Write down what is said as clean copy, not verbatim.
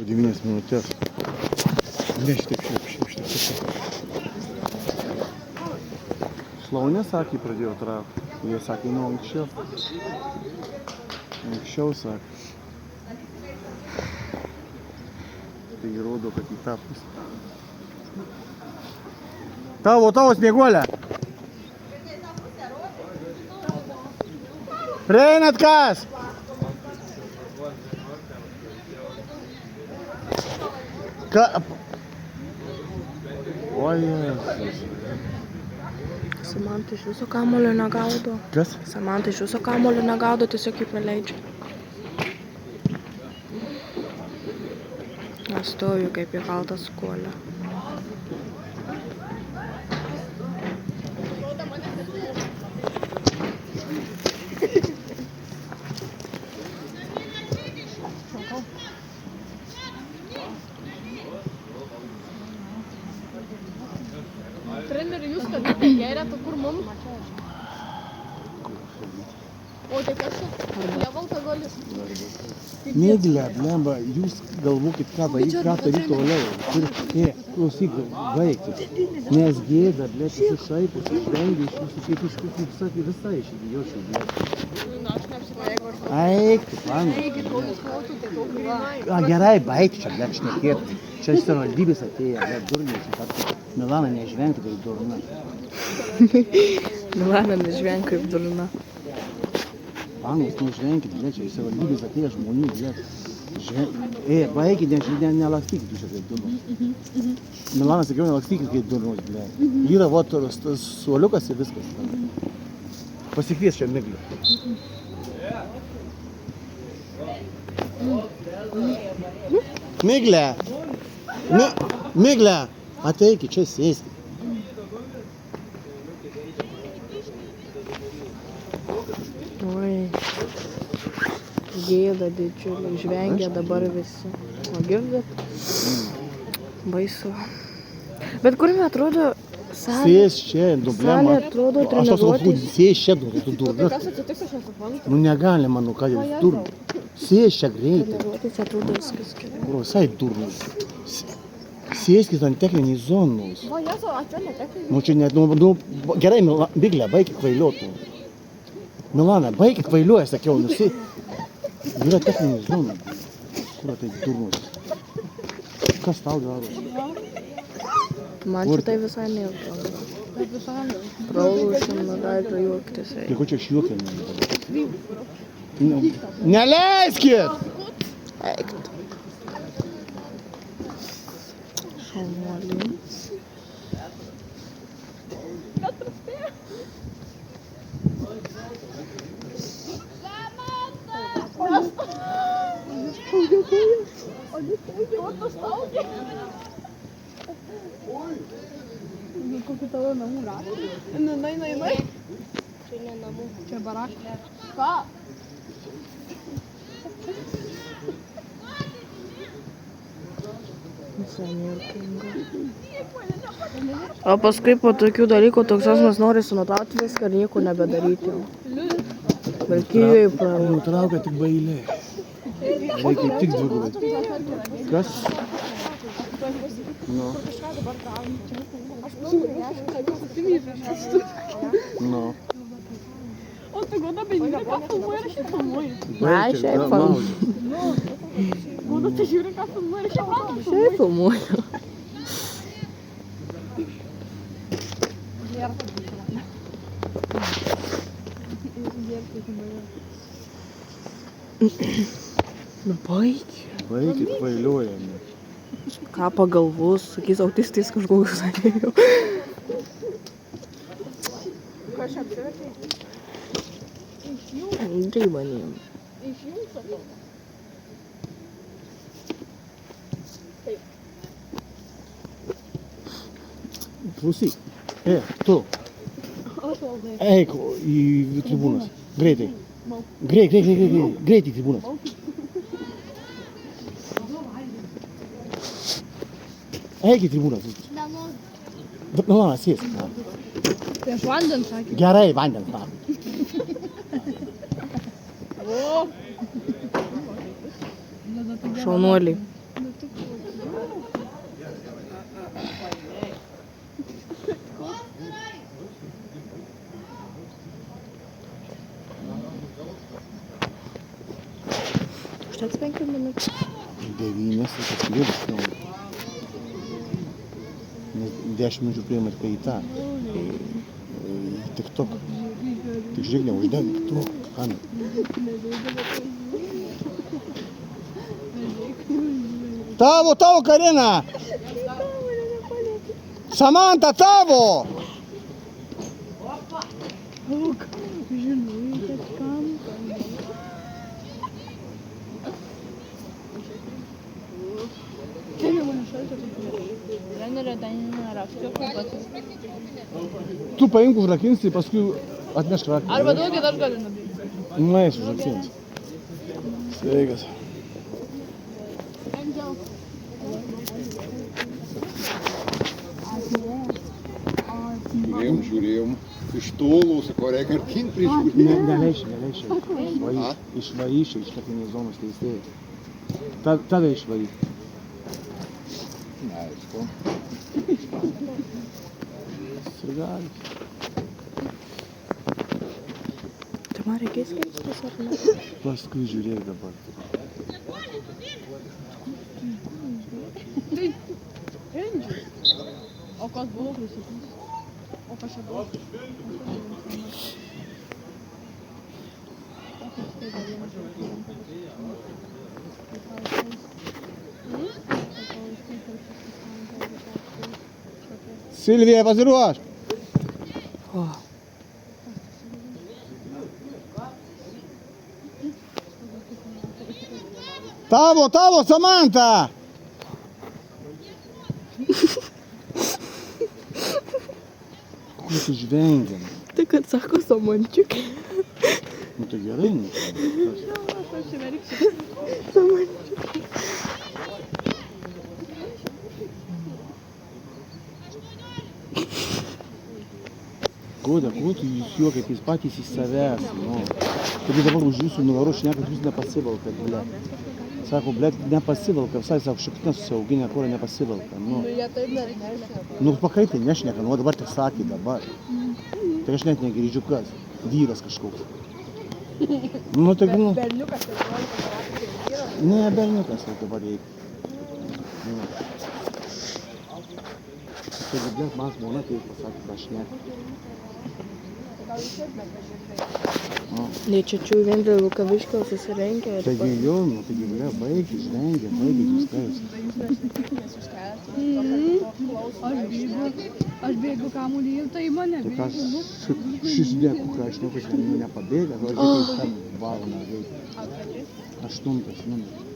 9 minutės. Ne, šitaip. Šlaunė sakė, pradėjo traukti. Jie sakė, nu anksčiau. Anksčiau sakė. Tai rodo, kad į tą pusę. Tavo snieguolė. Prieinat kas? Oi, Jėzus. Samanta iš viso kamuolio negaudo. Kas? Samanta iš viso kamuolio negaudo, tiesiog jį praleidžia. Aš stoju kaip įkaltas kuolė. Treneri, jūs kabinė geriate, kur mum? O tai kas čia? Alkoholis. Mėgilė, blemba, jūs galvokit, ką daryti toliau. Klausyk, baigtis. Nes gėda, blėt, visi šaipus, išvengia iš jūsų, kaip iš kokių, sakė, visai iš idiočių, blėt. Na, aš neapsiko, jeigu aš to. Eik, man. Eikit, kol jūs klausote, tai daug gyvai. Gerai, baig čia, blėt, šnekėti. Čia iš savivaldybės atėjo, blėt, durniai, kad Milana nežvengia kaip durna. Milana nežvengia kaip durna. Anglas nežvenkit, blėt, čia iš savivaldybės atėjo žmonių, blėt. Baigit, nelakstykit jūs čia kaip durnos. Milanas sakiau, nelakstykit kaip durnos, blėt. Yra vot tas suoliukas ir viskas. Pasikvies čia Miglį. Miglė! Miglė! Ateikit, čia sėskit. Oi. Gėda didžiulė, žvengia dabar visi. O girdit? Baisu. Bet kur man atrodo salė? Sės čia, dublema. Salė atrodo Aš tos treniruotis. sės čia, tu durna. Kas atsitiks, aš nesuprantu. Nu negalima, nu ką jau durna. Sės čia greitai. Treniruotis atrodo viskas gerai. Bro, visai durnas. Sėskis ant techninį zonus. Va, Jesu, aš čia netekti. Nu čia net, gerai, Miglė, baikit kvailiuotų. Milana, baikit kvailiuoja, sakiau, yra techninį zoną. Kur tai durnas? Kas tau daro? Man čia tai visai neįdomu. Pralūšim, naleidžia juoktis. Tai ko čia aš juokiamė? Neleiskit! Eikt. Šaunuoliai. Kokį tavo namų ratą? Nai. Čia ne namų. Čia barakas. Ką? Visai nejuokinga. O paskui po tokių dalykų toks asmas nori sunutrauti viską ir nieko nebedaryti. Valkyrijoje prarū. Nutraukia tik bailė. Reikia tik dvigubai. Kas? Nu. Nu. O tai goda, bet žiūri, ką filmuoja ir aš jį filmuoju. Ai, šiaip filmuoju. Goda, tai žiūri, ką filmuoja ir aš jį filmuoju. Šiaip filmuoju. Nu, baigi. Baikit kvailiuojame. Ką pagalvos, sakys autistais kažkokius atėjau. Ką aš apsivertėjau? Dreibanėjom. Iš jų sakau. Klausyk. Tu. Eik į tribūnas. Greitai. Greitai į tribūnas. Eik į tribūnas. Milana, sėsk. Prieš vandens sakė. Gerai, vandens. Šaunuoliai. Užteks 5 minučių. 9 ir paskui vėl išjungi. Nes 10 minučių priima tik į tą. Į TikTok. Tik žiūrėk, neuždeg tu kamerą. Tavo, Karina! Samanta, tavo! Žinai, kad kam. Čia nemane šalčio. Trenerė ten rakčiuką pats. Tu paimk užrakinsi, paskui atnešk rakinį. Arba duokit, aš galiu nubėgti. Nueis užrakins. Sveikas. Žiūrėjom iš tolo, sakau, reikia artin prižiūrėti. Neleišia. Išvaryšia iš kapinės zonos teisėjai. Tave išvaryt. Aišku. Sirgalis. Tai man reikės keistis ar ne? Paskui žiūrėk dabar. O kas buvo klausytis? O kas čia buvo? Silvija, pasiruoš. O, Tavo, Samanta! Kur tu žvengiam? tai kad sako samančiukė. Nu tai gerai, nu. Aš atsiverksiu. Samančiukė. Goda, ko tu jūs juokiatės patys iš savęs, nu. Taigi dabar už jūsų nugarų šnekat, jūs nepasivalkat, ble. Sako, ble, nepasivalka, visai sako, šaktinę susiauginę, kurą nepasivalka, nu. Jie taip nešneka. Nu, kaip tai nešneka, nu, dabar tik sakė dabar. Tai aš net negirdžiu kas, vyras kažkoks. Nu, tai, nu, Berniukas 14 metų vyras. ne, berniukas jau dabar reikia. Nu. Taigi, ble, man žmona taip pasakė, kad aš šneka. Gal jūs taip nepažiūrėjai? Ne, čia vien dėl Vilkaviškio susirenkę. ir Taigi jau, nu, taigi, ble, baigi, žvengia, baigi, jūs kas. Aš bėgu kamuolį ir tai mane Tai ką, bėgu. šis dėkų, ką aš nekus, nu, nepabėga, o aš kaip ten valandą veikia. 8 numeris.